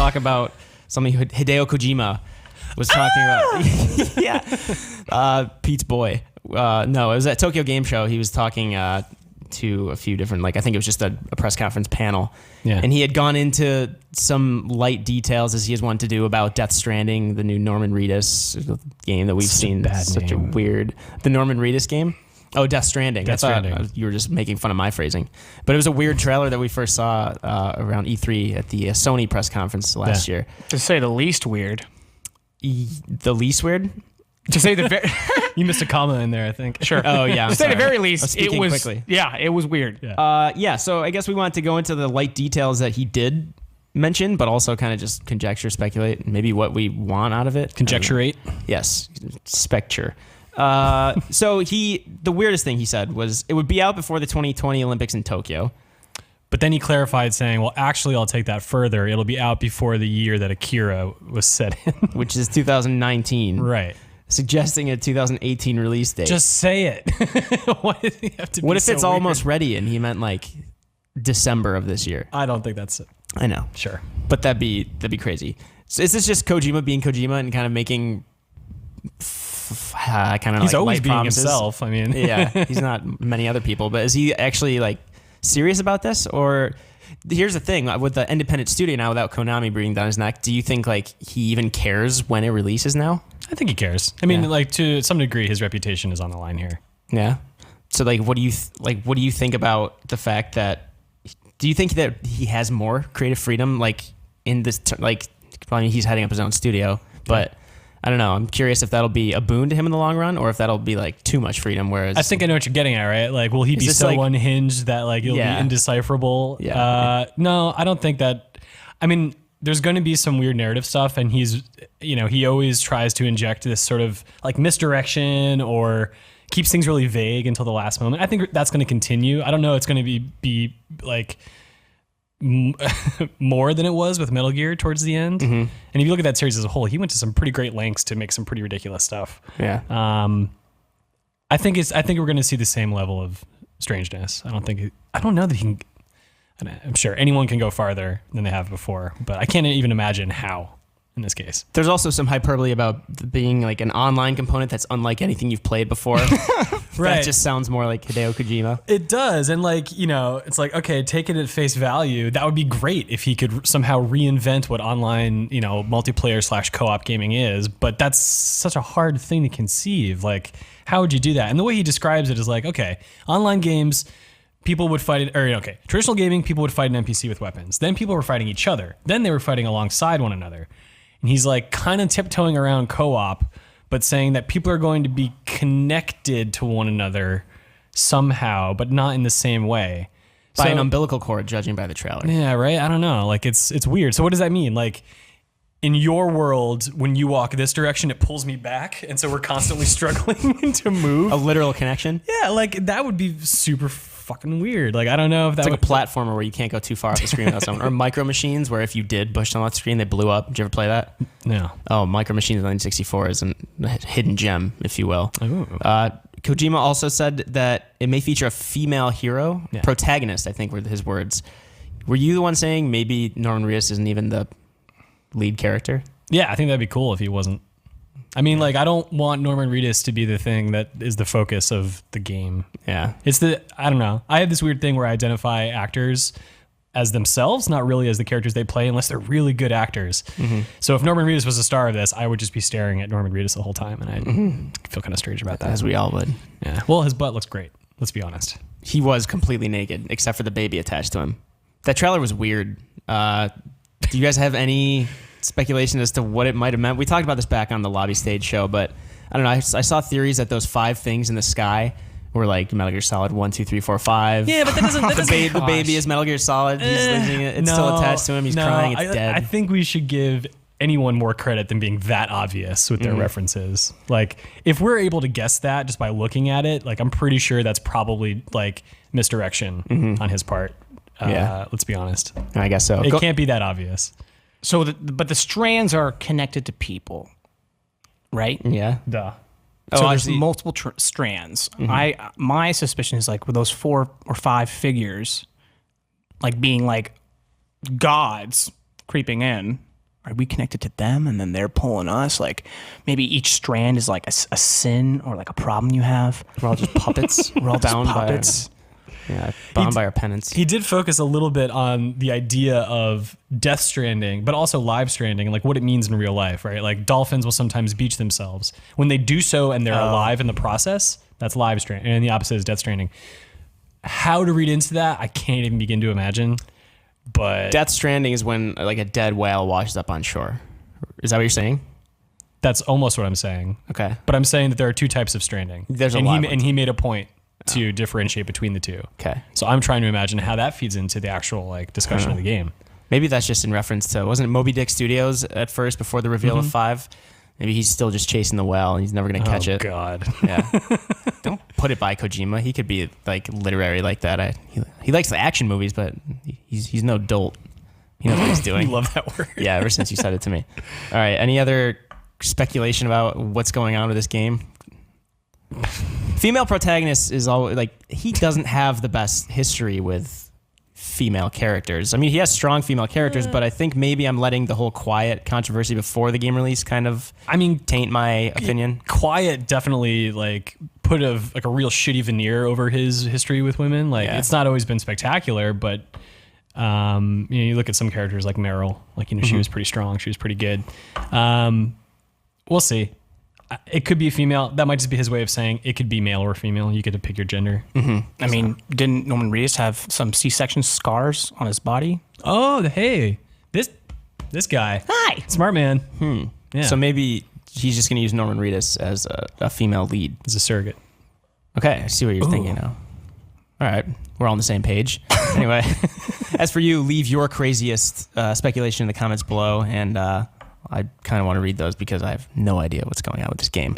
talk about something Hideo Kojima was talking about. Yeah. Pete's boy. No, it was at Tokyo Game Show. He was talking to a few different, I think it was just a press conference panel. Yeah. And he had gone into some light details, as he is wont to do, about Death Stranding, the new Norman Reedus game that we've seen. Such a weird... The Norman Reedus game? Oh, Death Stranding. I thought you were just making fun of my phrasing. But it was a weird trailer that we first saw around E3 at the Sony press conference last year. To say the least weird. The least weird? To say the very... You missed a comma in there, I think. Sure. Oh, yeah. To say the very least, it was... quickly. Yeah, it was weird. Yeah. So I guess we wanted to go into the light details that he did mention, but also kind of just conjecture, speculate, and maybe what we want out of it. Conjecturate? Yes. Specture. So the weirdest thing he said was it would be out before the 2020 Olympics in Tokyo. But then he clarified saying, well, actually, I'll take that further. It'll be out before the year that Akira was set in. Which is 2019. Right. Suggesting a 2018 release date. Just say it. Why does he have to be What if so it's weird? almost ready and he meant December of this year? I don't think that's it. I know. Sure. But that'd be crazy. So is this just Kojima being Kojima and kind of making he's always being promises? Himself. I mean, yeah, he's not many other people, but is he actually serious about this? Or here's the thing, with the independent studio now, without Konami breathing down his neck, do you think he even cares when it releases now? I think he cares. I mean, to some degree, his reputation is on the line here. Yeah. So what do you think about the fact that? Do you think that he has more creative freedom, in this? I mean, he's heading up his own studio, but I don't know. I'm curious if that'll be a boon to him in the long run, or if that'll be too much freedom. Whereas I think I know what you're getting at, right? Will he be so unhinged that it'll be indecipherable? Yeah. No, I don't think that. I mean, there's going to be some weird narrative stuff, and he's, he always tries to inject this sort of misdirection or keeps things really vague until the last moment. I think that's going to continue. I don't know. It's going to be more than it was with Metal Gear towards the end. Mm-hmm. And if you look at that series as a whole, he went to some pretty great lengths to make some pretty ridiculous stuff. Yeah. I think we're going to see the same level of strangeness. I don't know that he can. I'm sure anyone can go farther than they have before, but I can't even imagine how in this case. There's also some hyperbole about being an online component that's unlike anything you've played before. Right. That just sounds more like Hideo Kojima. It does. And it's okay, take it at face value. That would be great if he could somehow reinvent what online, multiplayer / co-op gaming is. But that's such a hard thing to conceive. How would you do that? And the way he describes it is okay, online games, people would fight it, traditional gaming, people would fight an NPC with weapons. Then people were fighting each other. Then they were fighting alongside one another. And he's kind of tiptoeing around co-op, but saying that people are going to be connected to one another somehow, but not in the same way. By an umbilical cord, judging by the trailer. Yeah, right? I don't know. It's weird. So what does that mean? In your world, when you walk this direction, it pulls me back, and so we're constantly struggling to move. A literal connection? Yeah, that would be super fucking weird. I don't know if that it's a platformer where you can't go too far off the screen without someone. Or Micro Machines, where if you did push them off the screen, they blew up. Did you ever play that? No. Oh, Micro Machines 1964 is a hidden gem, if you will. Kojima also said that it may feature a female hero, protagonist, I think were his words. Were you the one saying maybe Norman Reedus isn't even the lead character? Yeah, I think that'd be cool if he wasn't. I mean, I don't want Norman Reedus to be the thing that is the focus of the game. Yeah. I don't know. I have this weird thing where I identify actors as themselves, not really as the characters they play, unless they're really good actors. Mm-hmm. So if Norman Reedus was the star of this, I would just be staring at Norman Reedus the whole time, and I'd feel kind of strange about that. As we all would. Yeah. Well, his butt looks great. Let's be honest. He was completely naked, except for the baby attached to him. That trailer was weird. Do you guys have any speculation as to what it might have meant? We talked about this back on the Lobby Stage show, but I don't know. I saw theories that those 5 things in the sky were Metal Gear Solid 1, 2, 3, 4, 5. Yeah, but that doesn't. The baby is Metal Gear Solid. He's losing it. It's still attached to him. He's crying. It's dead. I think we should give anyone more credit than being that obvious with their references. If we're able to guess that just by looking at it, I'm pretty sure that's probably misdirection on his part. Let's be honest. I guess so. It can't be that obvious. So, but the strands are connected to people, right? Yeah. Duh. So there's multiple strands. My suspicion is with those 4 or 5 figures, being gods creeping in, are we connected to them and then they're pulling us? Like maybe each strand is like a sin or like a problem you have. We're all just puppets. We're all bound just puppets. Bound by our penance. He did focus a little bit on the idea of Death Stranding, but also live stranding, and like what it means in real life, right? Like dolphins will sometimes beach themselves. When they do so and they're alive in the process, that's live stranding, and the opposite is Death Stranding. How to read into that, I can't even begin to imagine. But Death Stranding is when like a dead whale washes up on shore. Is that what you're saying? that's almost what I'm saying. Okay. But I'm saying that there are two types of stranding. There's a and lot. And he made a point to differentiate between the two. Okay. So I'm trying to imagine how that feeds into the actual like discussion of the game. Maybe that's just in reference to, wasn't it Moby Dick Studios at first before the reveal of 5? Maybe he's still just chasing the whale and he's never going to catch it. Oh, God. Yeah. Don't put it by Kojima. He could be like literary like that. He likes the action movies, but he's no dolt. He knows what he's doing. You love that word. Yeah, ever since you said it to me. All right. Any other speculation about what's going on with this game? Female protagonist is always like, he doesn't have the best history with female characters. I mean, he has strong female characters, but I think maybe I'm letting the whole Quiet controversy before the game release kind of, taint my opinion. Quiet definitely like put a real shitty veneer over his history with women. Like it's not always been spectacular, but you look at some characters like Meryl, like, she was pretty strong. She was pretty good. We'll see. It could be a female. That might just be his way of saying it could be male or female. You get to pick your gender. I mean, didn't Norman Reedus have some C-section scars on his body? Oh, hey, this guy. Hi. Smart man. Yeah. So maybe he's just going to use Norman Reedus as a female lead. He's a surrogate. Okay, I see what you're thinking now. All right, we're all on the same page. Anyway, as for you, leave your craziest speculation in the comments below, and I kind of want to read those because I have no idea what's going on with this game.